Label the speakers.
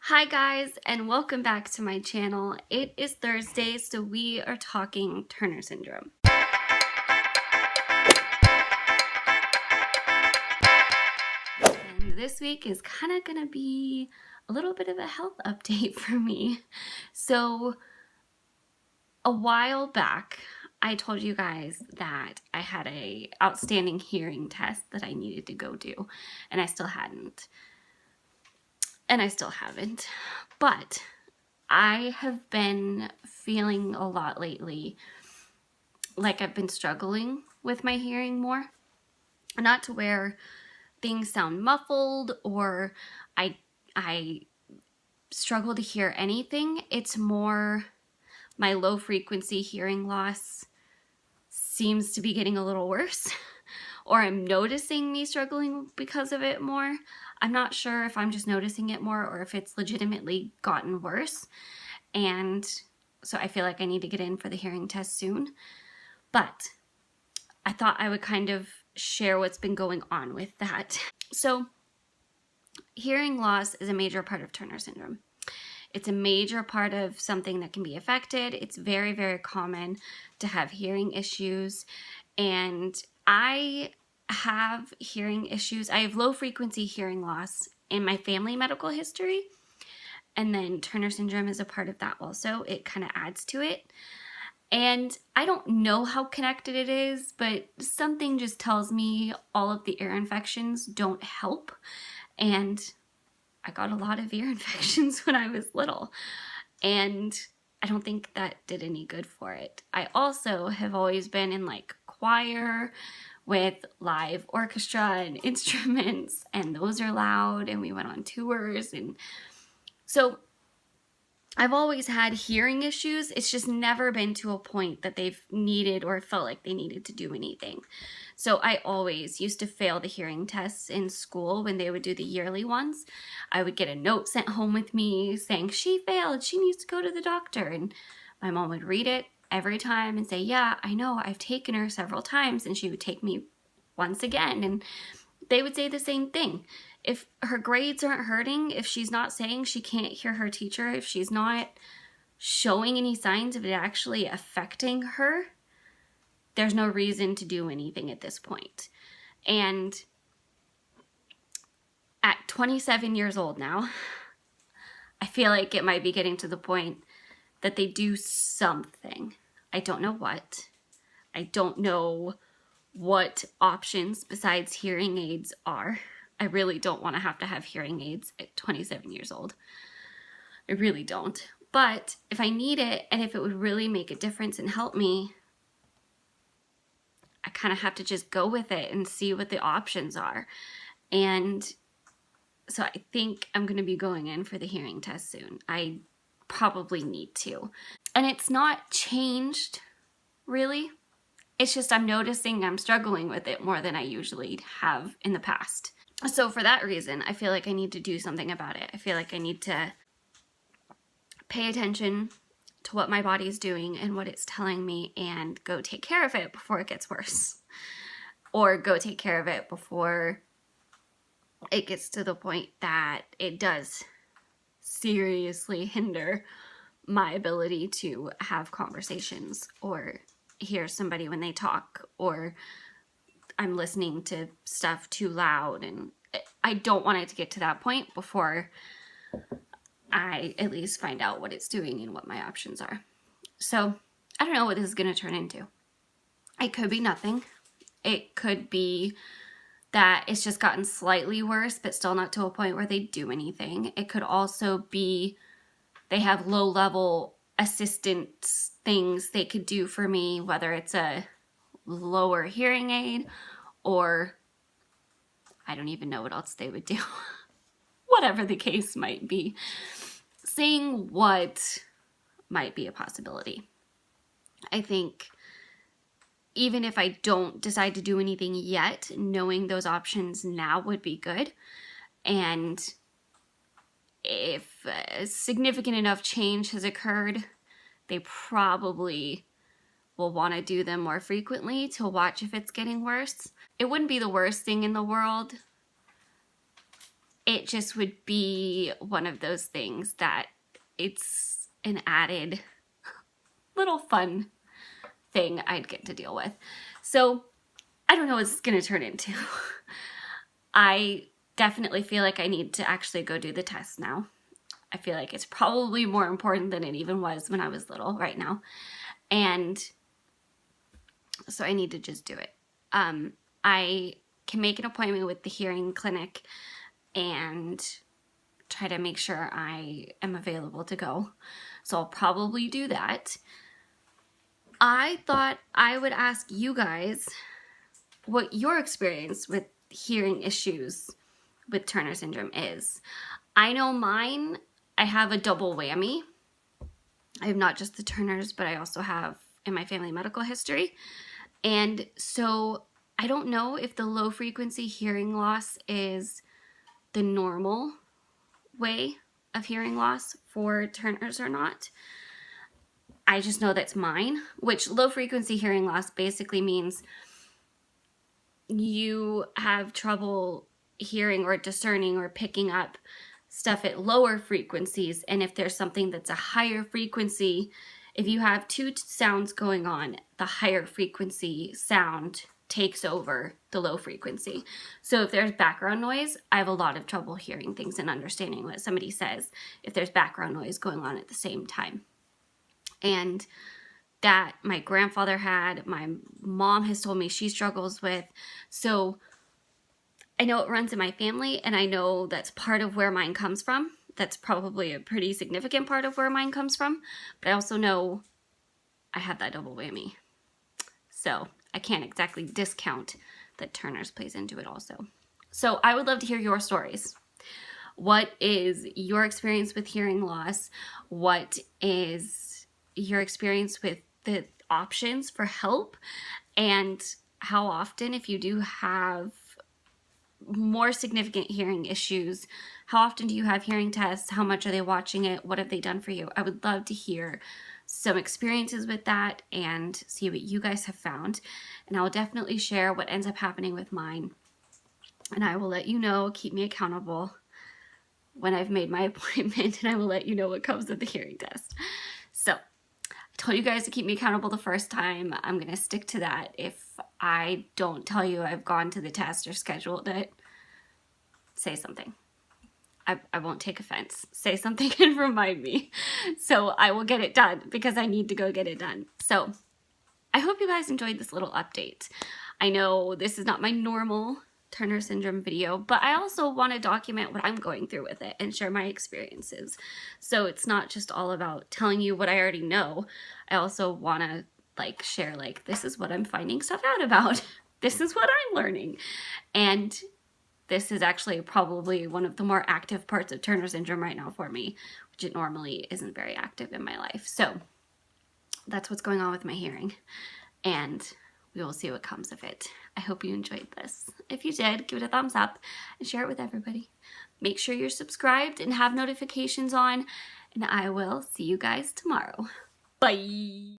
Speaker 1: Hi guys, and welcome back to my channel. It is Thursday, so we are talking Turner syndrome. And this week is kind of gonna be a little bit of a health update for me. So a while back, I told you guys that I had a outstanding hearing test that I needed to go do, and I still hadn't. And I still haven't. But I have been feeling a lot lately like I've been struggling with my hearing more. Not to where things sound muffled or I struggle to hear anything. It's more my low frequency hearing loss seems to be getting a little worse or I'm noticing me struggling because of it more. I'm not sure if I'm just noticing it more or if it's legitimately gotten worse. And so I feel like I need to get in for the hearing test soon. But I thought I would kind of share what's been going on with that. So hearing loss is a major part of Turner syndrome. It's a major part of something that can be affected. It's very, very common to have hearing issues. And I have hearing issues. I have low frequency hearing loss in my family medical history. And then Turner syndrome is a part of that also. It kind of adds to it. And I don't know how connected it is, but something just tells me all of the ear infections don't help. And I got a lot of ear infections when I was little. And I don't think that did any good for it. I also have always been in like choir with live orchestra and instruments, and those are loud, and we went on tours. And so I've always had hearing issues. It's just never been to a point that they've needed or felt like they needed to do anything. So I always used to fail the hearing tests in school when they would do the yearly ones. I would get a note sent home with me saying, she failed, she needs to go to the doctor. And my mom would read it every time and say, yeah, I know, I've taken her several times. And she would take me once again. And they would say the same thing. If her grades aren't hurting, if she's not saying she can't hear her teacher, if she's not showing any signs of it actually affecting her, there's no reason to do anything at this point. And at 27 years old now, I feel like it might be getting to the point that they do something. I don't know what. I don't know what options besides hearing aids are. I really don't want to have hearing aids at 27 years old. I really don't. But if I need it and if it would really make a difference and help me, I kind of have to just go with it and see what the options are. And so I think I'm going to be going in for the hearing test soon. I probably need to. And it's not changed, really. It's just I'm noticing I'm struggling with it more than I usually have in the past. So for that reason, I feel like I need to do something about it. I feel like I need to pay attention to what my body's doing and what it's telling me and go take care of it before it gets worse. Or go take care of it before it gets to the point that it does seriously hinder my ability to have conversations or hear somebody when they talk, or I'm listening to stuff too loud, and I don't want it to get to that point before I at least find out what it's doing and what my options are. So I don't know what this is going to turn into. It could be nothing. It could be that it's just gotten slightly worse, but still not to a point where they do anything. It could also be they have low-level assistance things they could do for me, whether it's a lower hearing aid or I don't even know what else they would do. Whatever the case might be. Seeing what might be a possibility. I think even if I don't decide to do anything yet, knowing those options now would be good. And if a significant enough change has occurred, they probably will want to do them more frequently to watch if it's getting worse. It wouldn't be the worst thing in the world it just would be one of those things that it's an added little fun thing I'd get to deal with. So I don't know what it's gonna turn into. I definitely feel like I need to actually go do the test now. I feel like it's probably more important than it even was when I was little right now. And so I need to just do it. I can make an appointment with the hearing clinic and try to make sure I am available to go. So I'll probably do that. I thought I would ask you guys what your experience with hearing issues with Turner syndrome is. I know mine, I have a double whammy. I have not just the Turners, but I also have in my family medical history. And so I don't know if the low frequency hearing loss is the normal way of hearing loss for Turners or not. I just know that's mine, which low frequency hearing loss basically means you have trouble hearing or discerning or picking up stuff at lower frequencies. And if there's something that's a higher frequency, if you have two sounds going on, the higher frequency sound takes over the low frequency. So if there's background noise, I have a lot of trouble hearing things and understanding what somebody says if there's background noise going on at the same time. And that my grandfather had, my mom has told me she struggles with. So I know it runs in my family, and I know that's part of where mine comes from. That's probably a pretty significant part of where mine comes from. But I also know I have that double whammy. So I can't exactly discount that Turner's plays into it also. So I would love to hear your stories. What is your experience with hearing loss? What is your experience with the options for help? And how often, if you do have more significant hearing issues, how often do you have hearing tests? How much are they watching it? What have they done for you? I would love to hear some experiences with that and see what you guys have found. And I will definitely share what ends up happening with mine. And I will let you know, keep me accountable when I've made my appointment, and I will let you know what comes with the hearing test. So I told you guys to keep me accountable the first time. I'm going to stick to that. If I don't tell you I've gone to the test or scheduled it, say something. I won't take offense. Say something and remind me. So I will get it done because I need to go get it done. So I hope you guys enjoyed this little update. I know this is not my normal Turner syndrome video, but I also want to document what I'm going through with it and share my experiences. So it's not just all about telling you what I already know. I also want to share this is what I'm finding stuff out about. This is what I'm learning. And this is actually probably one of the more active parts of Turner syndrome right now for me, which it normally isn't very active in my life. So that's what's going on with my hearing. And we will see what comes of it. I hope you enjoyed this. If you did, give it a thumbs up and share it with everybody. Make sure you're subscribed and have notifications on, and I will see you guys tomorrow. Bye!